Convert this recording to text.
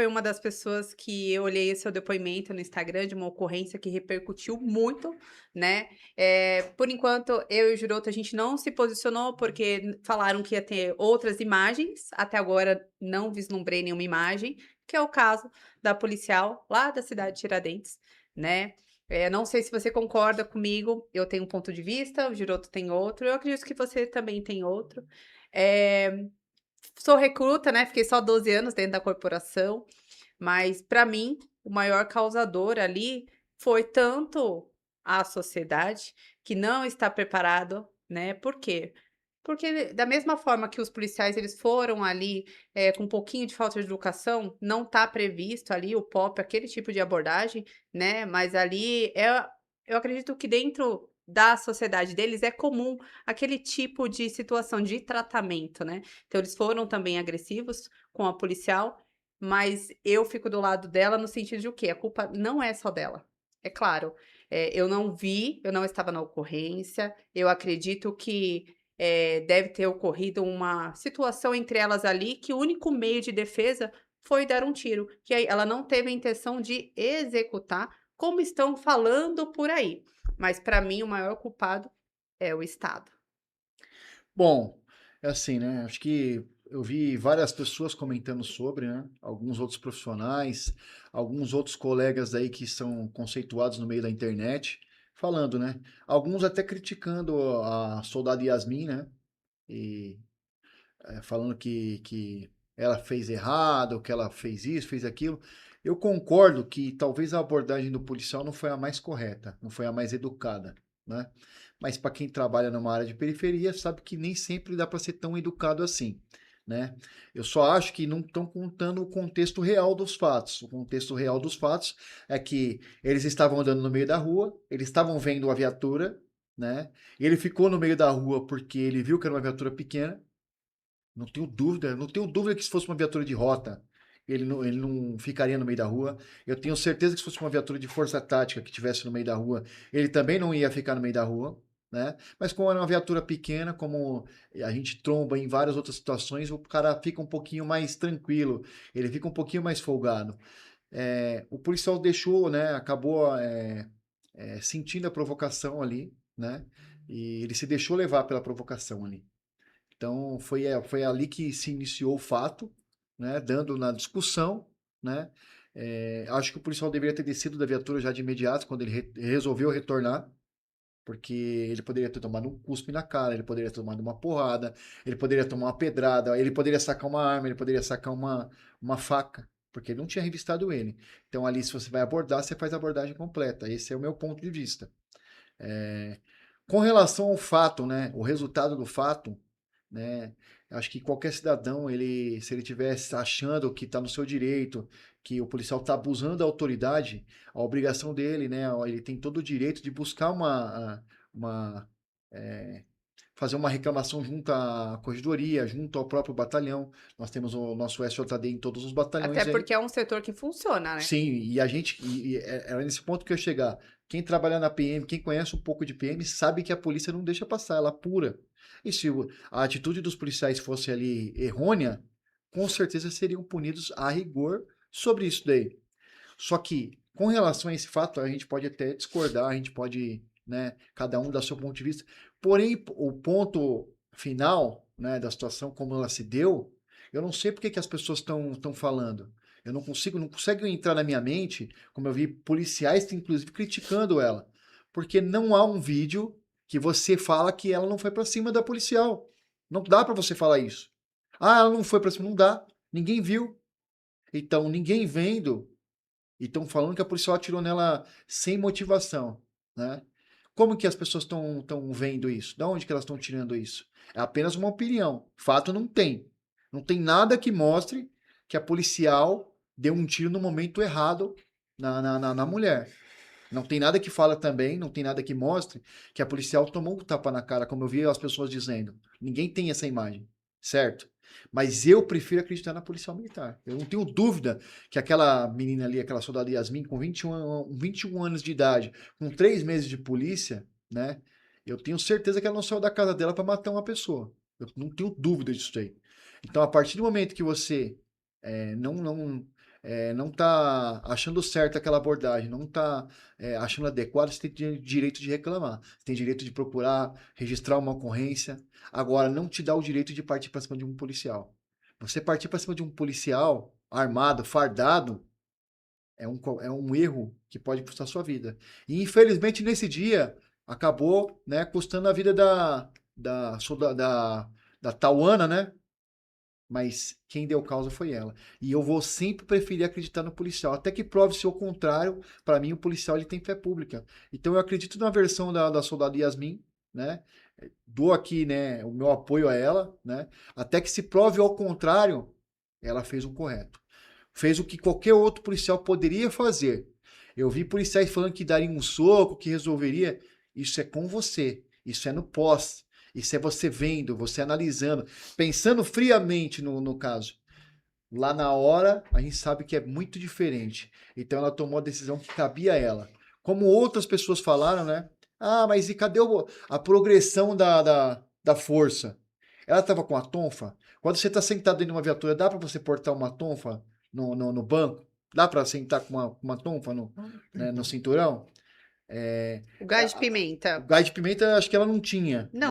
Foi uma das pessoas que eu olhei seu depoimento no Instagram de uma ocorrência que repercutiu muito, né. Por enquanto, eu e o Giroto, a gente não se posicionou, porque falaram que ia ter outras imagens, até agora não vislumbrei nenhuma imagem, que é o caso da policial lá da cidade de Tiradentes, né. Não sei se você concorda comigo, eu tenho um ponto de vista, o Giroto tem outro, eu acredito que você também tem outro. Eh, Sou recruta, né, fiquei só 12 anos dentro da corporação, mas para mim, o maior causador ali foi tanto a sociedade, que não está preparado, né, por quê? Porque da mesma forma que os policiais eles foram ali, com um pouquinho de falta de educação, não está previsto ali o POP, aquele tipo de abordagem, né, mas ali eu acredito que dentro da sociedade deles é comum aquele tipo de situação de tratamento, né. Então eles foram também agressivos com a policial, mas eu fico do lado dela no sentido de o quê? A culpa não é só dela. É claro, eu não vi, eu não estava na ocorrência, eu acredito que deve ter ocorrido uma situação entre elas ali, que o único meio de defesa foi dar um tiro, que aí ela não teve a intenção de executar, como estão falando por aí. Mas para mim o maior culpado é o Estado. Bom, é assim, né, acho que eu vi várias pessoas comentando sobre, né, alguns outros profissionais, alguns outros colegas aí que são conceituados no meio da internet, falando, né, alguns até criticando a soldado Yasmin, né, e falando que ela fez errado, que ela fez isso, fez aquilo. Eu concordo que talvez a abordagem do policial não foi a mais correta, não foi a mais educada, né? Mas para quem trabalha numa área de periferia, sabe que nem sempre dá para ser tão educado assim, né? Eu só acho que não estão contando o contexto real dos fatos. O contexto real dos fatos é que eles estavam andando no meio da rua, eles estavam vendo a viatura, né? Ele ficou no meio da rua porque ele viu que era uma viatura pequena, não tenho dúvida que se fosse uma viatura de rota, ele não ficaria no meio da rua. Eu tenho certeza que se fosse uma viatura de força tática que tivesse no meio da rua, ele também não ia ficar no meio da rua, né? Mas como era uma viatura pequena, como a gente tromba em várias outras situações, o cara fica um pouquinho mais tranquilo, ele fica um pouquinho mais folgado. O policial deixou, né? Acabou sentindo a provocação ali, né? E ele se deixou levar pela provocação ali. Então foi ali que se iniciou o fato, né, dando na discussão, né. Acho que o policial deveria ter descido da viatura já de imediato quando ele resolveu retornar, porque ele poderia ter tomado um cuspe na cara, ele poderia ter tomado uma porrada, ele poderia tomar uma pedrada, ele poderia sacar uma arma, ele poderia sacar uma faca, porque ele não tinha revistado ele. Então ali, se você vai abordar, você faz a abordagem completa. Esse é o meu ponto de vista. É, com relação ao fato, né, o resultado do fato, né, acho que qualquer cidadão, ele, se ele tivesse achando que está no seu direito, que o policial está abusando da autoridade, a obrigação dele, né, ele tem todo o direito de buscar uma é, fazer uma reclamação junto à corregedoria, junto ao próprio batalhão. Nós temos o nosso SJD em todos os Até batalhões aí. porque é um setor que funciona, né. Sim, e a gente, era nesse ponto que eu ia chegar. Quem trabalha na PM, quem conhece um pouco de PM, sabe que a polícia não deixa passar, ela apura. E se a atitude dos policiais fosse ali errônea, com certeza seriam punidos a rigor sobre isso daí. Só que, com relação a esse fato, a gente pode até discordar, a gente pode, né, cada um dar seu ponto de vista. Porém, o ponto final, né, da situação, como ela se deu, eu não sei por que que as pessoas estão falando. Eu não consigo entrar na minha mente, como eu vi policiais, inclusive, criticando ela. Porque não há um vídeo que você fala que ela não foi para cima da policial. Não dá para você falar isso. Ah, ela não foi para cima, não dá. Ninguém viu. Então, ninguém vendo e estão falando que a policial atirou nela sem motivação, né? Como que as pessoas estão vendo isso? Da onde que elas estão tirando isso? É apenas uma opinião. Fato não tem. Não tem nada que mostre que a policial deu um tiro no momento errado na mulher. Não tem nada que fala também, não tem nada que mostre que a policial tomou um tapa na cara, como eu vi as pessoas dizendo. Ninguém tem essa imagem, certo? Mas eu prefiro acreditar na policial militar. Eu não tenho dúvida que aquela menina ali, aquela soldada Yasmin, com 21 anos de idade, com 3 meses de polícia, né? Eu tenho certeza que ela não saiu da casa dela para matar uma pessoa. Eu não tenho dúvida disso aí. Então, a partir do momento que você não não está achando certa aquela abordagem, não está achando adequado, você tem direito de reclamar. Você tem direito de procurar, registrar uma ocorrência. Agora, não te dá o direito de partir para cima de um policial. Você partir para cima de um policial armado, fardado, é um erro que pode custar a sua vida. E infelizmente nesse dia acabou, né, custando a vida da Tauana, né? Mas quem deu causa foi ela. E eu vou sempre preferir acreditar no policial. Até que prove-se o contrário, para mim o policial ele tem fé pública. Então eu acredito na versão da soldado Yasmin, né? Dou aqui, né, o meu apoio a ela, né? Até que se prove ao contrário, ela fez o correto. Fez o que qualquer outro policial poderia fazer. Eu vi policiais falando que daria um soco, que resolveria. Isso é com você. Isso é no pós. Isso é você vendo, você analisando, pensando friamente no caso. Lá na hora, a gente sabe que é muito diferente. Então ela tomou a decisão que cabia a ela. Como outras pessoas falaram, né? Ah, mas e cadê a progressão da força? Ela estava com a tonfa. Quando você está sentado dentro de uma viatura, dá para você portar uma tonfa no banco? Dá para sentar com uma tonfa né, no cinturão? É, O gás de o pimenta. gás de pimenta, acho que ela não tinha. Não.